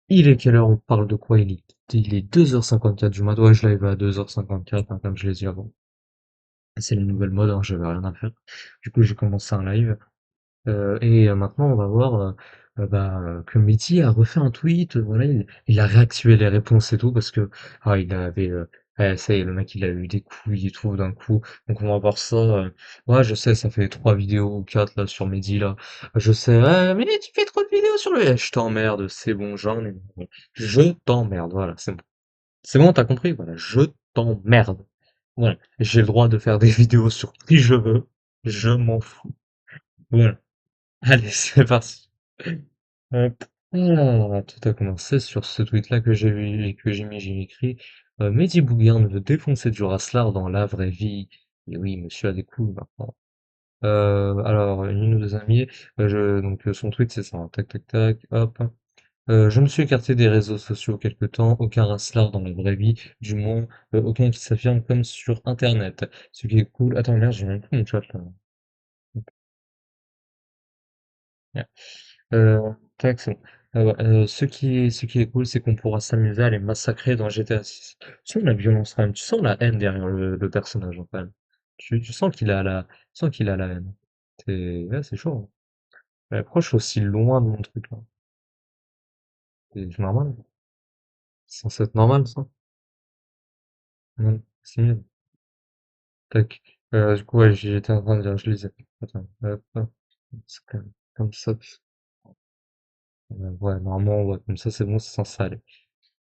Il est quelle heure? On parle de quoi? Il est 2h54 du mat. Ouais, je live à 2h54, hein, comme je l'ai dit avant. C'est la nouvelle mode, hein, j'avais rien à faire. Du coup, j'ai commencé un live. Et maintenant, on va voir que Mehdi a refait un tweet. Voilà, il a réactivé les réponses et tout parce que il avait ça y est, le mec il a eu des couilles et tout d'un coup. Donc on va voir ça. Ouais, je sais, ça fait 3 vidéos ou 4 là sur Mehdi là. Je sais, mais tu fais trop de vidéos sur lui. Je t'emmerde, c'est bon, j'en ai marre. Je t'emmerde, voilà, c'est bon. C'est bon, t'as compris? Voilà, je t'emmerde. Voilà, j'ai le droit de faire des vidéos sur qui je veux. Je m'en fous. Voilà. Allez, c'est parti. Hop. Alors, tout a commencé sur ce tweet-là que j'ai vu et que j'ai écrit. Mehdi Bouguerne veut défoncer du Raslar dans la vraie vie. Et oui, monsieur a des couilles maintenant. Alors, une ou deux amis. Donc, son tweet, c'est ça, hein. Tac, tac, tac, hop. Je me suis écarté des réseaux sociaux quelque temps. Aucun Raslar dans la vraie vie. Du moins, aucun qui s'affirme comme sur Internet. Ce qui est cool. Attends, merde, j'ai même plus mon chat là. Tac, c'est bon. Ouais, ce qui est cool, c'est qu'on pourra s'amuser à les massacrer dans GTA 6. Tu sens la violence quand même, tu sens la haine derrière le personnage, hein, quand même. Tu sens qu'il a la haine. Ouais, c'est chaud, hein. Ouais, pourquoi je suis aussi loin de mon truc, là? C'est normal? C'est censé être normal, ça? Non, c'est mieux. Tac. Du coup, ouais, j'étais en train de dire, je lisais. Attends, hop, hop. C'est comme ça. Ouais, normalement, ouais, comme ça, c'est bon, c'est censé aller.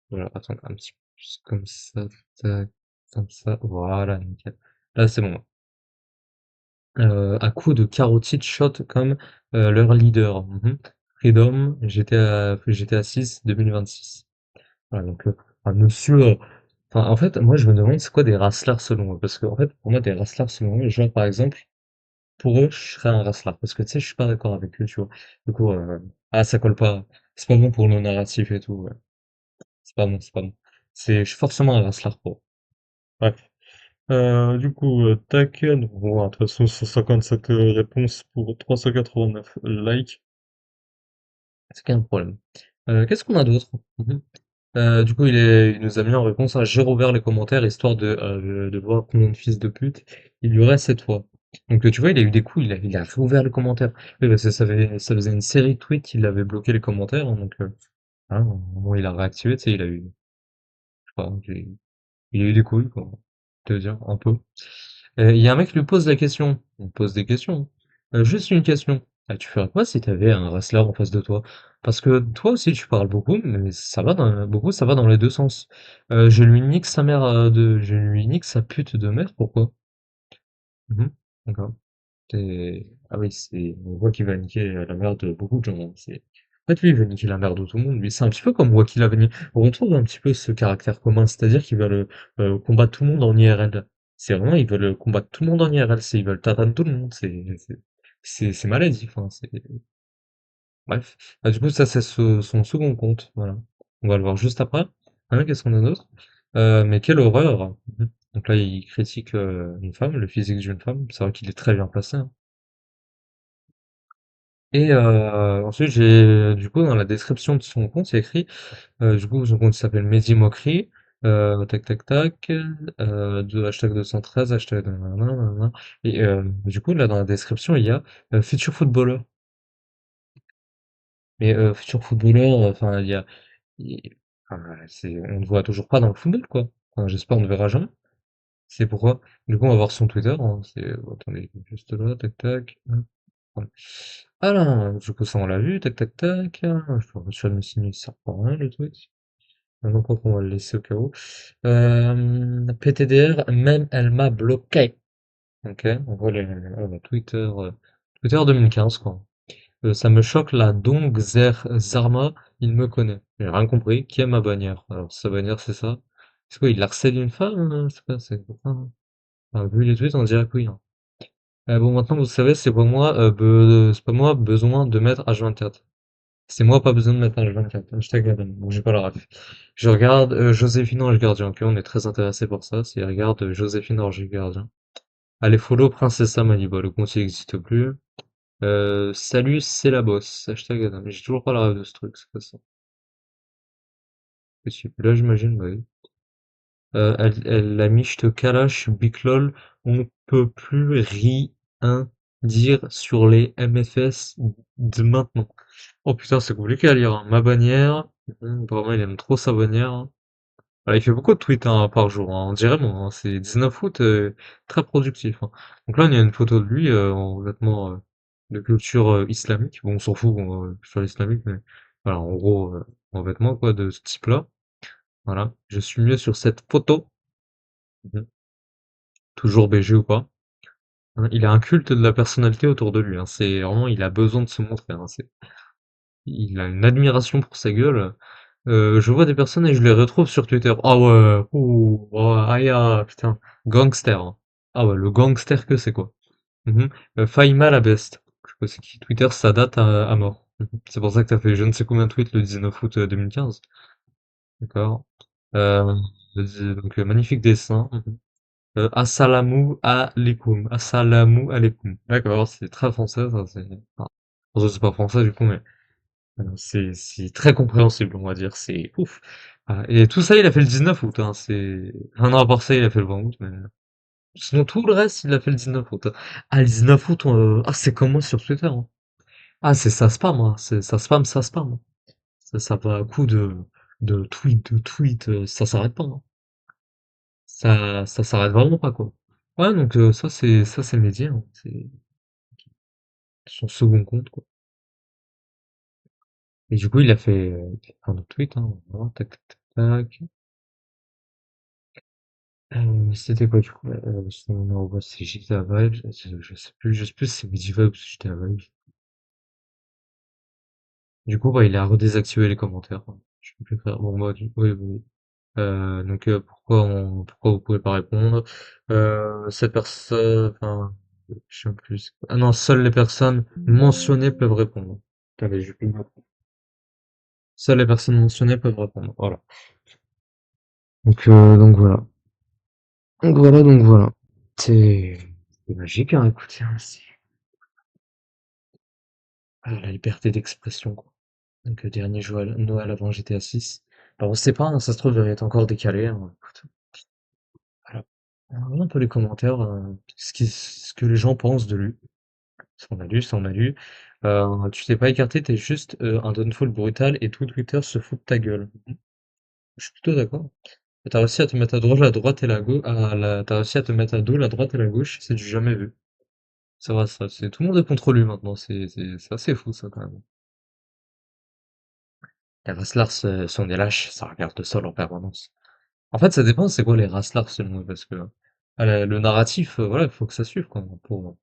Voilà, attends, un petit peu plus comme ça, tac, comme ça, voilà, nickel. Là, c'est bon. À coup de carotide shot comme leur leader. Freedom, GTA 6 2026. Voilà, donc, monsieur. Enfin, en fait, moi, je me demande c'est quoi des rasslars selon eux. Parce que, en fait, pour moi, des rasslars selon eux, genre, par exemple, pour eux, je serais un rasslar. Parce que, tu sais, je suis pas d'accord avec eux, tu vois. Du coup, ça colle pas. C'est pas bon pour le narratif et tout, ouais. C'est pas bon, c'est pas bon. Je suis forcément un rasslar pour eux. Bref. Du coup, tac, donc bon, de toute façon, 157 réponses pour 389 likes, c'est qu'il y a un problème. Qu'est-ce qu'on a d'autre? Mhm. Du coup, il nous a mis en réponse à j'ai rouvert les commentaires histoire de voir combien de fils de pute il y aurait cette fois. Donc, tu vois, il a eu des coups, il a réouvert les commentaires. Oui, parce que ça faisait une série de tweets, il avait bloqué les commentaires, hein, donc, hein, au moment où il a réactivé, tu sais, je sais pas, il a eu des couilles, quoi. Te dire, un peu. Il y a un mec qui lui pose la question. On pose des questions, hein. Juste une question. Tu ferais quoi si t'avais un wrestler en face de toi? Parce que toi aussi tu parles beaucoup, mais ça va dans les deux sens. Je lui nique sa pute de mère, pourquoi? Mhm. D'accord. Ah oui, on voit qu'il va niquer la mère de beaucoup de gens, hein. En fait, lui, il veut niquer la mère de tout le monde. Lui, c'est un petit peu comme Joaquin Lavengne. On retrouve un petit peu ce caractère commun, c'est-à-dire qu'ils veulent combattre tout le monde en IRL. C'est vraiment, ils veulent combattre tout le monde en IRL. Ils veulent tatane tout le monde. C'est maladif, hein. Bref. Du coup, ça, c'est son second compte. Voilà. On va le voir juste après. Qu'est-ce qu'on a d'autre? Mais quelle horreur! Donc là, il critique une femme, le physique d'une femme. C'est vrai qu'il est très bien placé, hein. Et ensuite, du coup, dans la description de son compte, il y a écrit, du coup, son compte s'appelle Mehdi Mokri, tac, tac, tac, hashtag 213, hashtag nanana, nanana. Et du coup, là, dans la description, il y a futur footballeur. Mais futur footballeur, enfin, enfin, on ne voit toujours pas dans le football, quoi. Enfin, j'espère on ne verra jamais. C'est pourquoi. Du coup, on va voir son Twitter, hein. Attendez, juste là, tac, tac. Ouais. Alors, du coup, ça, on l'a vu, tac, tac, tac. Je vais me signer, ça sert pas à rien, le tweet. Maintenant, quoi qu'on va le laisser au cas où. PTDR, même elle m'a bloqué. Ok, on voit Twitter, Twitter 2015, quoi. Ça me choque la Dong Zarma, il me connaît. J'ai rien compris. Qui est ma bannière? Alors, sa bannière, c'est ça. C'est quoi, il harcèle une femme? C'est pas, c'est quoi, hein? Vu les tweets, on dirait que oui, hein. Bon, maintenant, vous savez, c'est pas moi besoin de mettre H24. C'est moi pas besoin de mettre H24. Hashtag Adam. Bon, j'ai pas la ref. Je regarde Joséphine Ange Gardien. Ok, on est très intéressé pour ça. Si elle regarde Joséphine Ange Gardien. Allez, follow Princessa Malibu. Le compte il n'existe plus. Salut, c'est la bosse. Hashtag Adam. J'ai toujours pas la ref de ce truc, c'est pas ça. Possible. Là, j'imagine, bah oui. Elle a mis je te kalash, Big LOL, on peut plus rien dire sur les MFS de maintenant. Oh putain, c'est compliqué à lire, hein. Ma bannière, vraiment, il aime trop sa bannière, hein. Voilà, il fait beaucoup de tweets hein, par jour, hein. On dirait bon, hein, c'est 19 août, très productif, hein. Donc là, il y a une photo de lui en vêtements de culture islamique. Bon, on s'en fout, bon, sur l'islamique, mais voilà, en gros, en vêtements quoi, de ce type-là. Voilà, je suis mieux sur cette photo. Mhm. Toujours BG ou pas. Hein, il a un culte de la personnalité autour de lui, hein. C'est vraiment, il a besoin de se montrer, hein. Il a une admiration pour sa gueule. Je vois des personnes et je les retrouve sur Twitter. Ah ouais, ouh, oh, aïe, ah, putain, gangster, hein. Ah ouais, le gangster que c'est quoi. Mhm. Faima la best. Je sais pas c'est qui. Twitter, ça date à mort. Mhm. C'est pour ça que t'as fait je ne sais combien de tweets le 19 août 2015. D'accord. Euh, donc magnifique dessin. Mhm. Assalamu alaikum. Assalamu alaikum. D'accord, c'est très français, ça, enfin, c'est pas français du coup, mais c'est très compréhensible, on va dire. C'est ouf. Ah, et tout ça, il a fait le 19 août, hein. C'est un an à part ça, il a fait le 20 août, mais sinon tout le reste, il a fait le 19 août. Ah, le 19 août, ah, c'est comme moi sur Twitter, hein. Ah, c'est ça spam, hein. C'est ça spam, ça spam. Ça va à coup de tweets, ça s'arrête pas, hein. Ça s'arrête vraiment pas, quoi. Ouais, donc ça c'est Mehdi, hein. C'est son second compte, quoi. Et du coup, il a fait un autre tweet, hein. Voilà, tac, tac, tac, tac. C'était quoi du coup? Son numéro ouais, c'est GTA Vibes. Je sais plus si c'est Mehdi Vibes ou GTA Vibes. Du coup, bah, il a redésactivé les commentaires, hein. Je peux plus faire. Bon, bah, oui, oui, oui. Donc, pourquoi vous pouvez pas répondre? Cette personne, enfin, je sais plus. Ah non, seules les personnes mentionnées peuvent répondre. Attendez, je vais plus Seules les personnes mentionnées peuvent répondre. Voilà. Donc voilà. Donc voilà. C'est magique, hein, écoutez, hein, c'est la liberté d'expression, quoi. Donc, dernier Noël avant GTA 6. Alors, on sait pas, hein, ça se trouve, il va être encore décalé, hein. Écoute, voilà. Voilà un peu les commentaires, ce que les gens pensent de lui. Ce qu'on a lu, ça on a lu. Tu t'es pas écarté, t'es juste un downfall brutal et tout Twitter se fout de ta gueule. Je suis plutôt d'accord. T'as réussi à te mettre à droite la droite et la gauche, t'as réussi à te mettre à dos la droite et la gauche, c'est du jamais vu. C'est vrai, ça, c'est tout le monde est contre lui maintenant, c'est assez fou ça quand même. Les Rasslars sont des lâches, ça regarde le sol en permanence. En fait, ça dépend, c'est quoi les Rasslars selon eux, parce que le narratif, voilà, il faut que ça suive quoi. Pour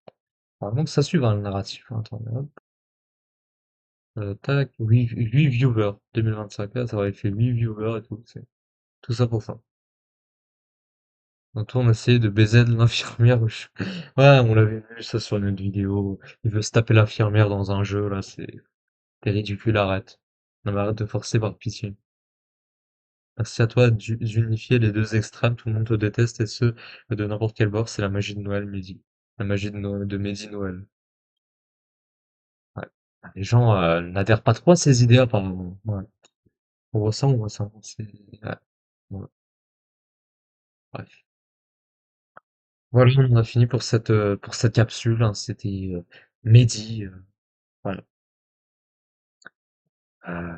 vraiment que ça suive hein, le narratif. Hein. Attends, hop, tac, 8 viewers, 2025, là, ça aurait fait 8 viewers et tout, c'est tout ça pour ça. Donc toi, on essayé de baiser de l'infirmière. Ouais, on l'avait vu ça sur une autre vidéo. Il veut se taper l'infirmière dans un jeu, là, t'es ridicule, arrête. Non, mais arrête de forcer par pitié. Merci à toi d'unifier les deux extrêmes, tout le monde te déteste et ce, de n'importe quel bord, c'est la magie de Noël, Mehdi. La magie de Mehdi Noël. Ouais. Les gens n'adhèrent pas trop à ces idées apparemment. Ouais. On voit ça. Ouais. Ouais. Bref. Voilà, on a fini pour cette capsule, hein. C'était Mehdi. Voilà. Euh,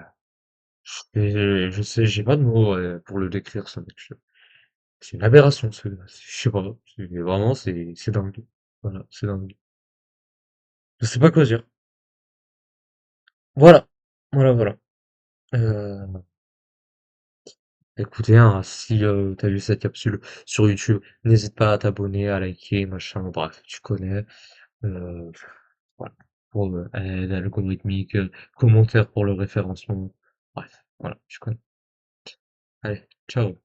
et je sais, j'ai pas de mots pour le décrire, ce mec. C'est une aberration, je sais pas. Vraiment, c'est dingue. Voilà, c'est dingue. Je sais pas quoi dire. Voilà, voilà. Euh, écoutez, hein, si t'as vu cette capsule sur YouTube, n'hésite pas à t'abonner, à liker, machin, bref, tu connais. Euh, voilà. Pour aide algorithmique, commentaire pour le référencement. Bref, voilà, tu connais. Allez, ciao.